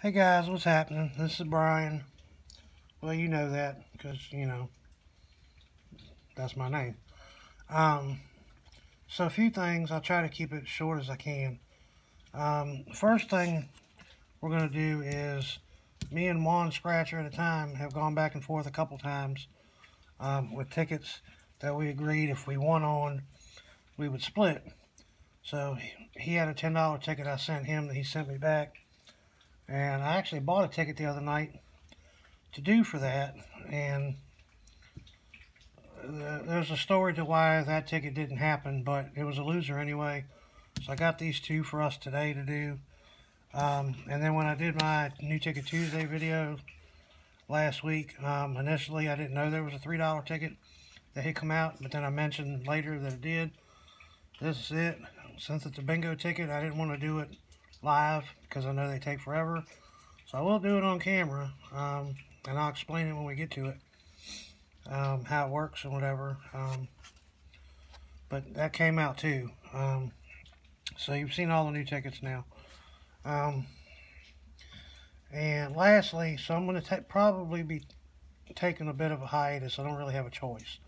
Hey guys, what's happening? This is Brian. Well, you know that because, that's my name. So a few things, I'll try to keep it short as I can. First thing we're going to do is me and Juan Scratcher at a time have gone back and forth a couple times with tickets that we agreed if we won on, we would split. So he had a $10 ticket I sent him that he sent me back. And I actually bought a ticket the other night to do for that. And there's a story to why that ticket didn't happen, but it was a loser anyway. So I got these two for us today to do. And then when I did my New Ticket Tuesday video last week, initially I didn't know there was a $3 ticket that had come out, but then I mentioned later that it did. This is it. Since it's a bingo ticket, I didn't want to do it live because I know they take forever. So I will do it on camera, and I'll explain it when we get to it, how it works and whatever. But that came out too. So you've seen all the new tickets now. And lastly, so I'm going to probably be taking a bit of a hiatus. I don't really have a choice.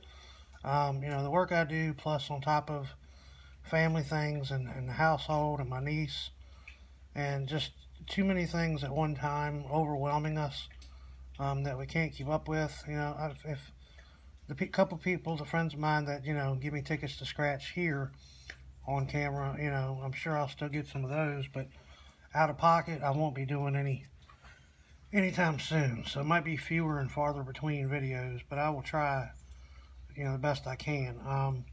The work I do, plus on top of family things and the household and my niece, and just too many things at one time overwhelming us that we can't keep up with. If the couple people, the friends of mine that, give me tickets to scratch here on camera, I'm sure I'll still get some of those, but out of pocket, I won't be doing anytime soon. So it might be fewer and farther between videos, but I will try, the best I can.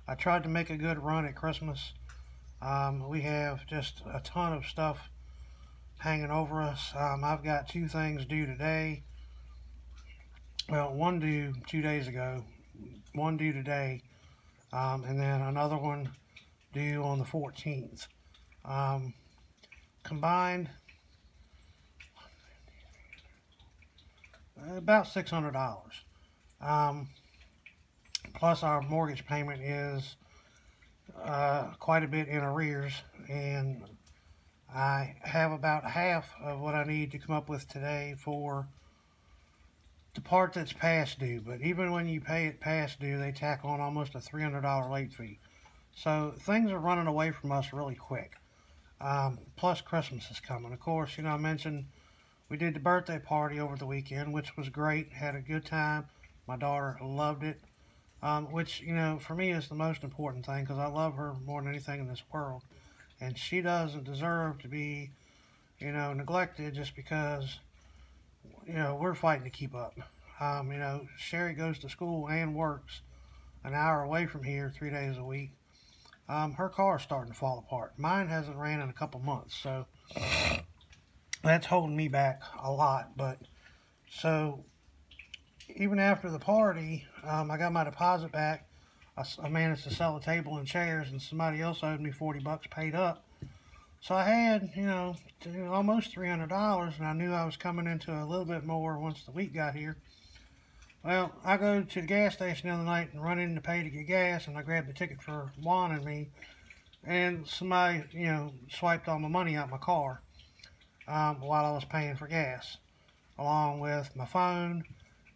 I tried to make a good run at Christmas. We have just a ton of stuff hanging over us. I've got two things due today. Well, one due 2 days ago, one due today, and then another one due on the 14th. Combined, about $600. Plus our mortgage payment is quite a bit in arrears, and I have about half of what I need to come up with today for the part that's past due. But even when you pay it past due, they tack on almost a $300 late fee. So things are running away from us really quick. Plus Christmas is coming. Of course, I mentioned we did the birthday party over the weekend, which was great. Had a good time. My daughter loved it. Which, for me is the most important thing, because I love her more than anything in this world. And she doesn't deserve to be, neglected just because, we're fighting to keep up. Sherry goes to school and works an hour away from here 3 days a week. Her car's starting to fall apart. Mine hasn't ran in a couple months, so that's holding me back a lot. But so even after the party, I got my deposit back. I managed to sell a table and chairs, and somebody else owed me 40 bucks paid up. So I had, almost $300, and I knew I was coming into a little bit more once the week got here. Well, I go to the gas station the other night and run in to pay to get gas, and I grabbed the ticket for Juan and me, and somebody, swiped all my money out my car while I was paying for gas, along with my phone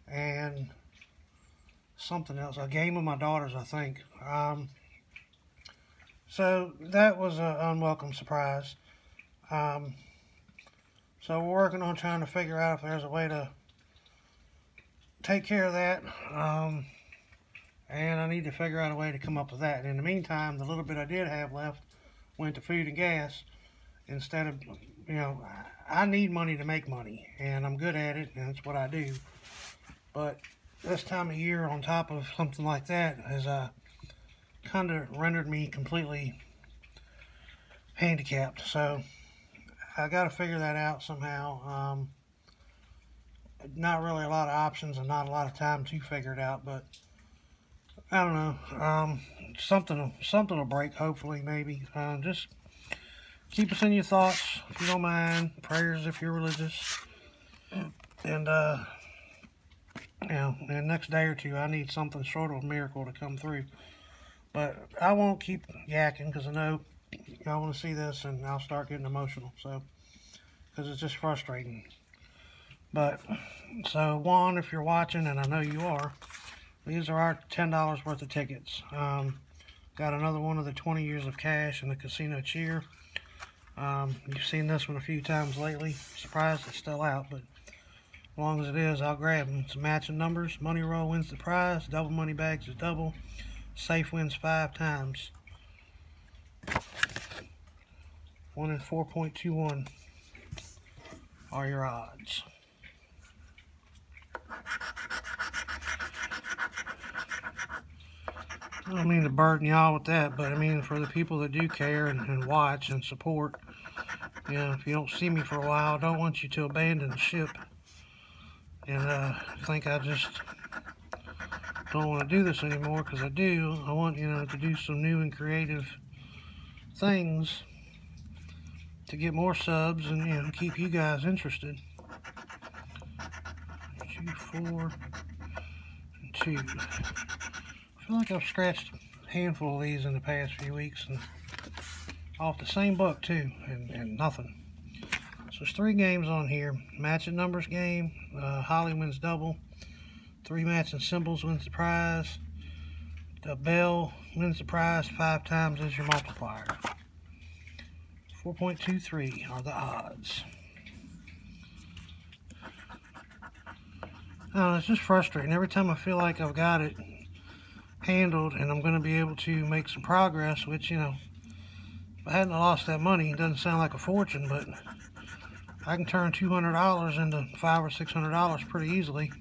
and something else, a game of my daughter's, I think. So that was an unwelcome surprise. So we're working on trying to figure out if there's a way to take care of that. And I need to figure out a way to come up with that. In the meantime, the little bit I did have left went to food and gas instead of, I need money to make money, and I'm good at it, and that's what I do. But this time of year, on top of something like that, has kind of rendered me completely handicapped. So I got to figure that out somehow. Not really a lot of options and not a lot of time to figure it out, but I don't know. Something will break, hopefully, maybe. Just keep us in your thoughts, if you don't mind. Prayers if you're religious. And in the next day or two, I need something short of a miracle to come through. But I won't keep yakking, because I know y'all want to see this, and I'll start getting emotional. So because it's just frustrating. But, so Juan, if you're watching, and I know you are, these are our $10 worth of tickets. Got another one of the 20 years of cash and the casino cheer. You've seen this one a few times lately. Surprised it's still out, but as long as it is, I'll grab them. It's matching numbers. Money roll wins the prize. Double money bags is double. Safe wins 5 times. 1 in 4.21 are your odds. I don't mean to burden y'all with that, but I mean for the people that do care and watch and support, you know, if you don't see me for a while, I don't want you to abandon the ship and think I just don't want to do this anymore, because I do. I want, you know, to do some new and creative things to get more subs and, you know, keep you guys interested. 2, 4, and 2. I feel like I've scratched a handful of these in the past few weeks, and off the same book too, and nothing. So there's 3 games on here. Matching numbers game, Holly wins double. 3 matching symbols wins the prize. The bell wins the prize 5 times as your multiplier. 4.23 are the odds. It's just frustrating. Every time I feel like I've got it handled and I'm going to be able to make some progress, which, you know, if I hadn't lost that money, it doesn't sound like a fortune, but I can turn $200 into $500 or $600 pretty easily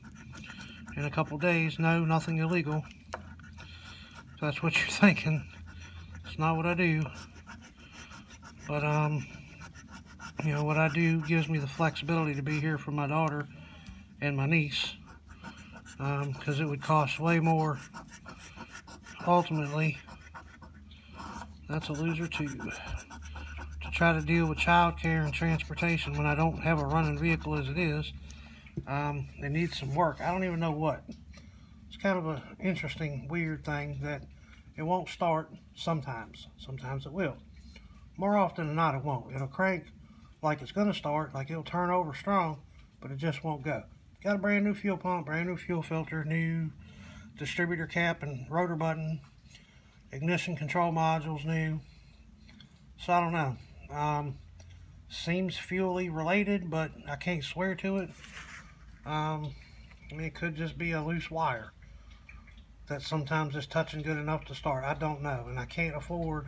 in a couple days. No, nothing illegal. If that's what you're thinking, it's not what I do. But you know, what I do gives me the flexibility to be here for my daughter and my niece, because it would cost way more. Ultimately, that's a loser too. To try to deal with childcare and transportation when I don't have a running vehicle as it is, it needs some work. I don't even know what. It's kind of an interesting, weird thing that it won't start sometimes. Sometimes it will. More often than not, it won't. It'll crank like it's going to start, like it'll turn over strong, but it just won't go. Got a brand new fuel pump, brand new fuel filter, new distributor cap and rotor button, ignition control modules new. So I don't know. Seems fuel-y related, but I can't swear to it. I mean, it could just be a loose wire that sometimes is touching good enough to start. I don't know, and I can't afford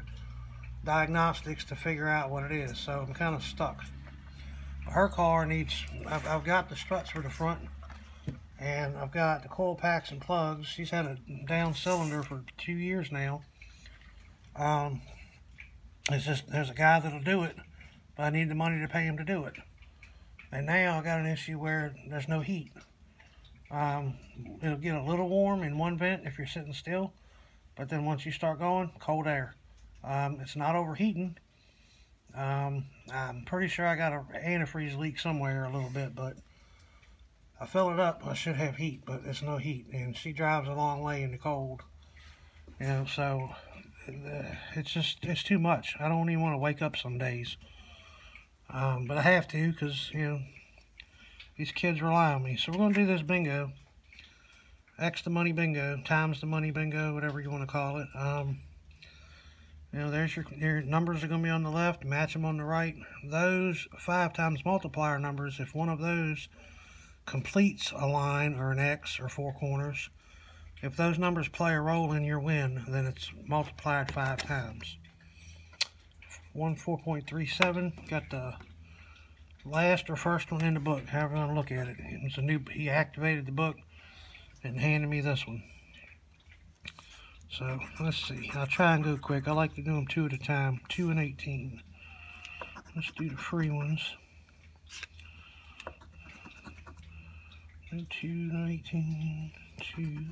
diagnostics to figure out what it is, so I'm kind of stuck. Her car needs, I've got the struts for the front, and I've got the coil packs and plugs. She's had a down cylinder for 2 years now. It's just, there's a guy that'll do it, but I need the money to pay him to do it. And now I got an issue where there's no heat. It'll get a little warm in one vent if you're sitting still, but then once you start going, cold air. It's not overheating. I'm pretty sure I got an antifreeze leak somewhere a little bit, but I fill it up. I should have heat, but there's no heat, and she drives a long way in the cold. You know, so it's too much. I don't even want to wake up some days, but I have to, because, you know, these kids rely on me. So we're going to do this bingo. X the money bingo, times the money bingo, whatever you want to call it. You know, there's your numbers are going to be on the left, match them on the right. Those 5 times multiplier numbers, if one of those completes a line or an X or 4 corners, if those numbers play a role in your win, then it's multiplied 5 times. 4.37, got the last or first one in the book, however you want to look at it. It's a new, he activated the book and handed me this one. So, let's see. I'll try and go quick. I like to do them 2 at a time. 2 and 18. Let's do the free ones. 2 and 18. 2.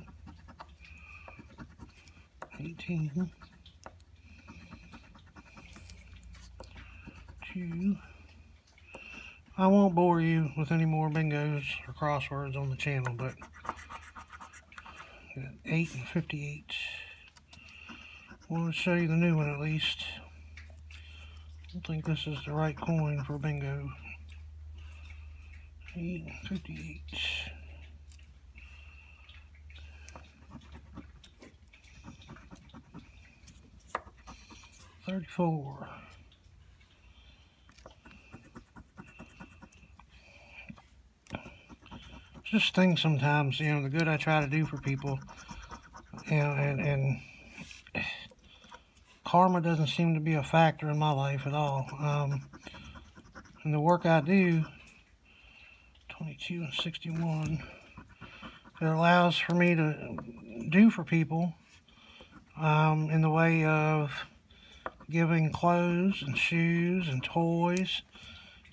18. 2. I won't bore you with any more bingos or crosswords on the channel, but 8 and 58. I want to show you the new one at least. I don't think this is the right coin for bingo. 58. 34. Just things sometimes, you know, the good I try to do for people, you know, and karma doesn't seem to be a factor in my life at all. And the work I do, 22 and 61, it allows for me to do for people in the way of giving clothes and shoes and toys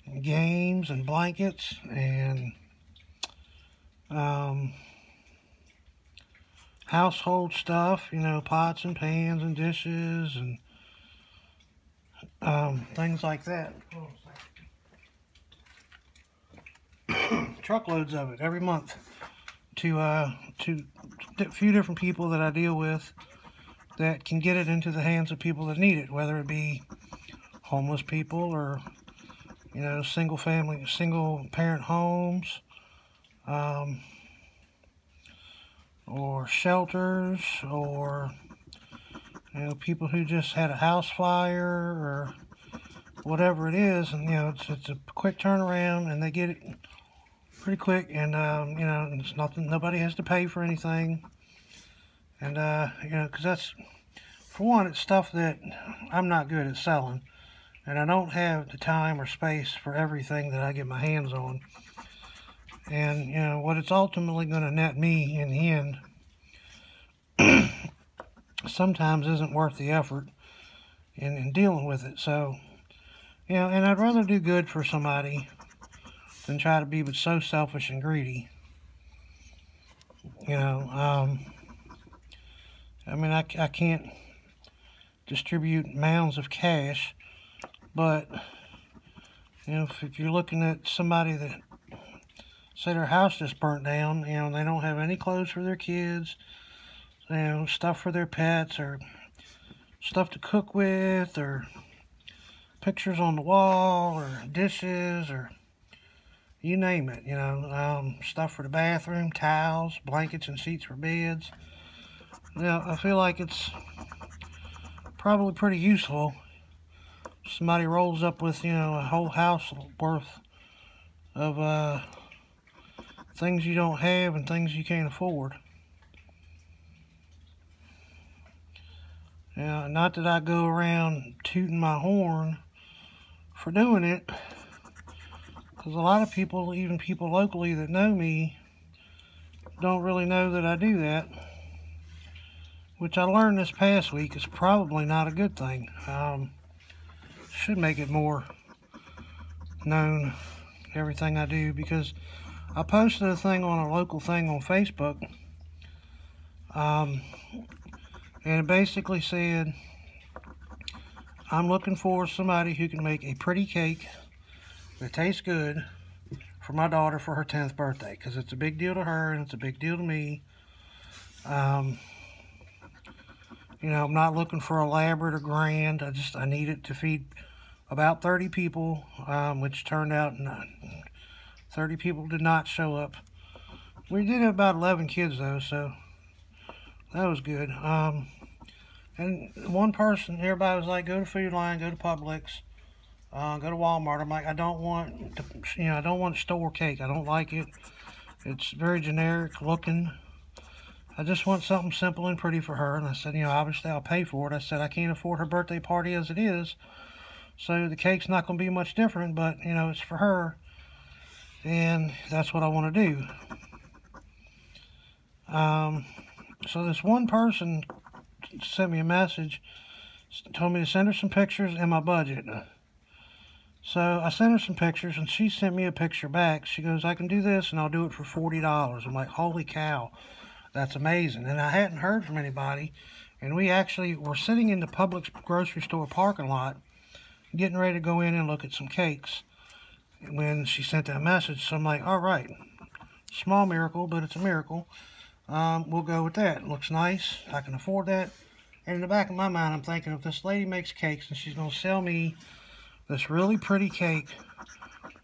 and games and blankets and household stuff, you know, pots and pans and dishes and things like that. Truckloads of it every month to a few different people that I deal with that can get it into the hands of people that need it, whether it be homeless people or, you know, single parent homes, or shelters, or, you know, people who just had a house fire or whatever it is, and, you know, it's a quick turnaround and they get it pretty quick, and you know, it's nothing, nobody has to pay for anything, and you know, because that's, for one, it's stuff that I'm not good at selling, and I don't have the time or space for everything that I get my hands on. And, you know, what it's ultimately going to net me in the end sometimes isn't worth the effort in dealing with it. So, you know, and I'd rather do good for somebody than try to be but so selfish and greedy. You know, I mean, I can't distribute mounds of cash, but, you know, if you're looking at somebody that, say their house just burnt down, you know, and they don't have any clothes for their kids, you know, stuff for their pets, or stuff to cook with, or pictures on the wall, or dishes, or you name it, you know, stuff for the bathroom, towels, blankets and sheets for beds. You know, I feel like it's probably pretty useful. Somebody rolls up with, you know, a whole house worth of things you don't have and things you can't afford. Now, not that I go around tooting my horn for doing it, because a lot of people, even people locally that know me, don't really know that I do that, which I learned this past week is probably not a good thing. Should make it more known, everything I do, because I posted a thing on a local thing on Facebook, and it basically said, I'm looking for somebody who can make a pretty cake that tastes good for my daughter for her 10th birthday, because it's a big deal to her and it's a big deal to me. You know, I'm not looking for elaborate or grand. I need it to feed about 30 people, which turned out 30 people did not show up. We did have about 11 kids though, so that was good. And one person, everybody was like, go to Food Line, go to Publix, go to Walmart. I'm like, I don't want to, you know, I don't want store cake. I don't like it. It's very generic looking. I just want something simple and pretty for her. And I said, you know, obviously I'll pay for it. I said, I can't afford her birthday party as it is, so the cake's not going to be much different, but, you know, it's for her, and that's what I want to do. So this one person sent me a message, told me to send her some pictures and my budget. So I sent her some pictures, and she sent me a picture back. She goes, I can do this, and I'll do it for $40. I'm like, holy cow, that's amazing. And I hadn't heard from anybody, and we actually were sitting in the Publix grocery store parking lot, getting ready to go in and look at some cakes when she sent that message. So I'm like, all right, small miracle, but it's a miracle. We'll go with that. It looks nice. I can afford that. And in the back of my mind, I'm thinking, if this lady makes cakes and she's going to sell me this really pretty cake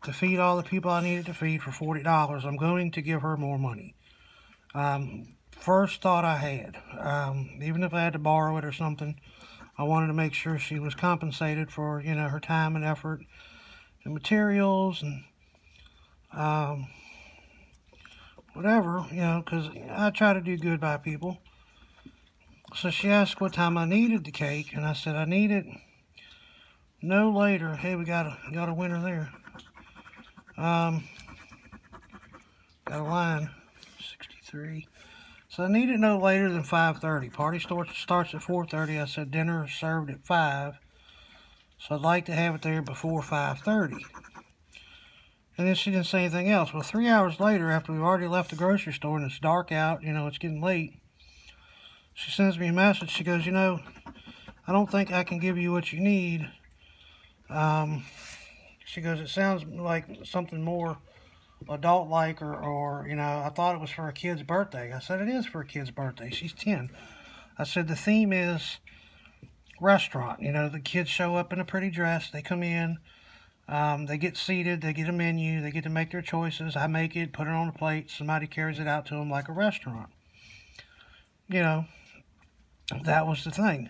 to feed all the people I needed to feed for $40, I'm going to give her more money. First thought I had, even if I had to borrow it or something, I wanted to make sure she was compensated for, you know, her time and effort and materials and whatever, you know, because I try to do good by people. So she asked what time I needed the cake, and I said I need it no later. Hey, we got a winner there. Got a line, 63. So I need it no later than 5:30. Party starts at 4:30. I said dinner is served at 5. So I'd like to have it there before 5:30. And then she didn't say anything else. Well, 3 hours later, after we've already left the grocery store and it's dark out, you know, it's getting late, she sends me a message. She goes, you know, I don't think I can give you what you need. She goes, it sounds like something more adult-like or, you know, I thought it was for a kid's birthday. I said, it is for a kid's birthday. She's 10. I said, the theme is restaurant. You know, the kids show up in a pretty dress. They come in. They get seated. They get a menu. They get to make their choices. I make it, put it on a plate. Somebody carries it out to them like a restaurant. You know, that was the thing.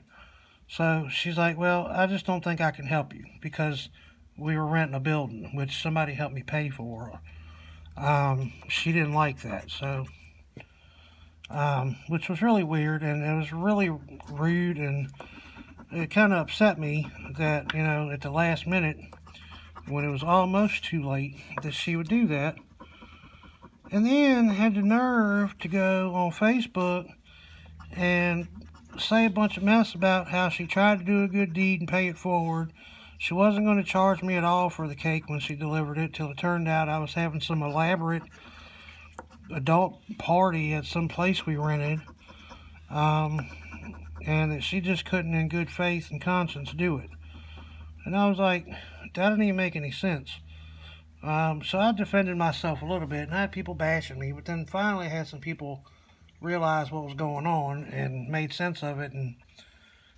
So she's like, well, I just don't think I can help you because we were renting a building, which somebody helped me pay for. She didn't like that, so, which was really weird, and it was really rude, and it kind of upset me that, you know, at the last minute, when it was almost too late, that she would do that, and then had the nerve to go on Facebook and say a bunch of mess about how she tried to do a good deed and pay it forward. She wasn't going to charge me at all for the cake when she delivered it, till it turned out I was having some elaborate adult party at some place we rented, and that she just couldn't in good faith and conscience do it. And I was like, that doesn't even make any sense. So I defended myself a little bit, and I had people bashing me, but then finally I had some people realize what was going on and made sense of it and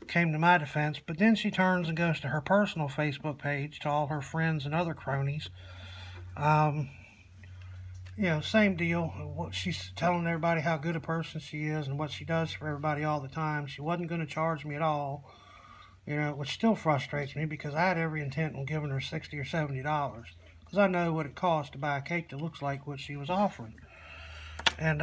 came to my defense. But then she turns and goes to her personal Facebook page to all her friends and other cronies. You know, same deal. She's telling everybody how good a person she is and what she does for everybody all the time. She wasn't going to charge me at all, you know, which still frustrates me because I had every intent on giving her $60 or $70 because I know what it costs to buy a cake that looks like what she was offering. And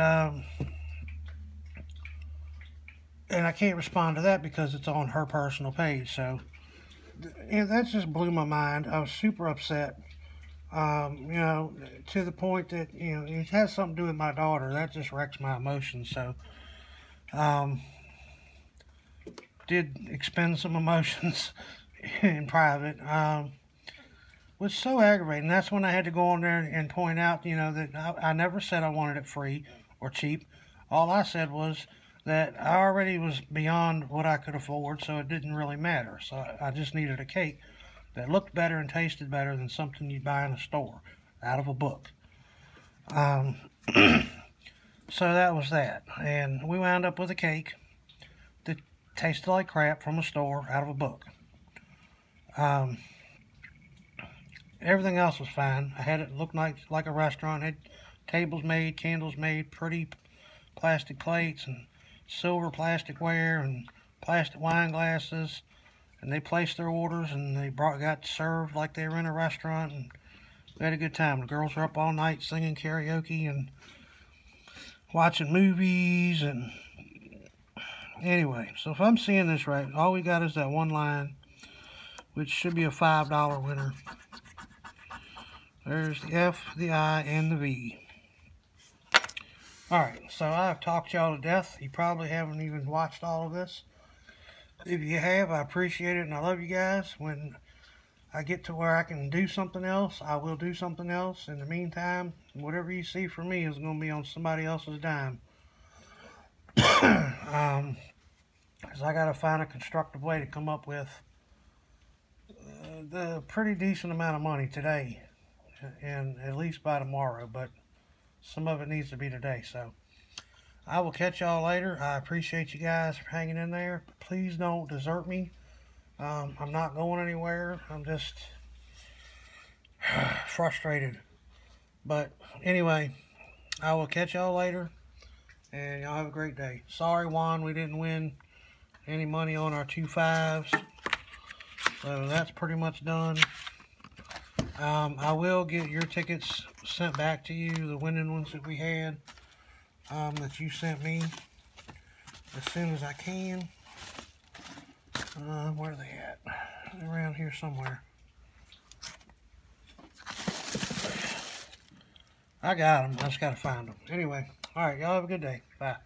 I can't respond to that because it's on her personal page. So, you know, that just blew my mind. I was super upset, you know, to the point that, you know, it has something to do with my daughter. That just wrecks my emotions. So, did expend some emotions in private, was so aggravating. That's when I had to go on there and point out, you know, that I never said I wanted it free or cheap. All I said was that I already was beyond what I could afford, so it didn't really matter. So I just needed a cake that looked better and tasted better than something you'd buy in a store, out of a book. So that was that. And we wound up with a cake that tasted like crap from a store, out of a book. Everything else was fine. I had it look like a restaurant. It had tables made, candles made, pretty plastic plates, and silver plasticware and plastic wine glasses, and they placed their orders and they got served like they were in a restaurant, and we had a good time. The girls were up all night singing karaoke and watching movies. And anyway, so if I'm seeing this right, all we got is that one line, which should be a $5 winner. There's the F, the I, and the V. Alright, so I've talked y'all to death. You probably haven't even watched all of this. If you have, I appreciate it, and I love you guys. When I get to where I can do something else, I will do something else. In the meantime, whatever you see from me is going to be on somebody else's dime. Because I got to find a constructive way to come up with the pretty decent amount of money today, and at least by tomorrow, but some of it needs to be today. So I will catch y'all later. I appreciate you guys for hanging in there. Please don't desert me. I'm not going anywhere. I'm just Frustrated. But anyway, I will catch y'all later. And y'all have a great day. Sorry, Juan, we didn't win any money on our 2 5s. So that's pretty much done. I will get your tickets sent back to you, the winning ones that we had, that you sent me, as soon as I can. Where are they at? They're around here somewhere. I got them. I just got to find them. Anyway, all right, y'all have a good day. Bye.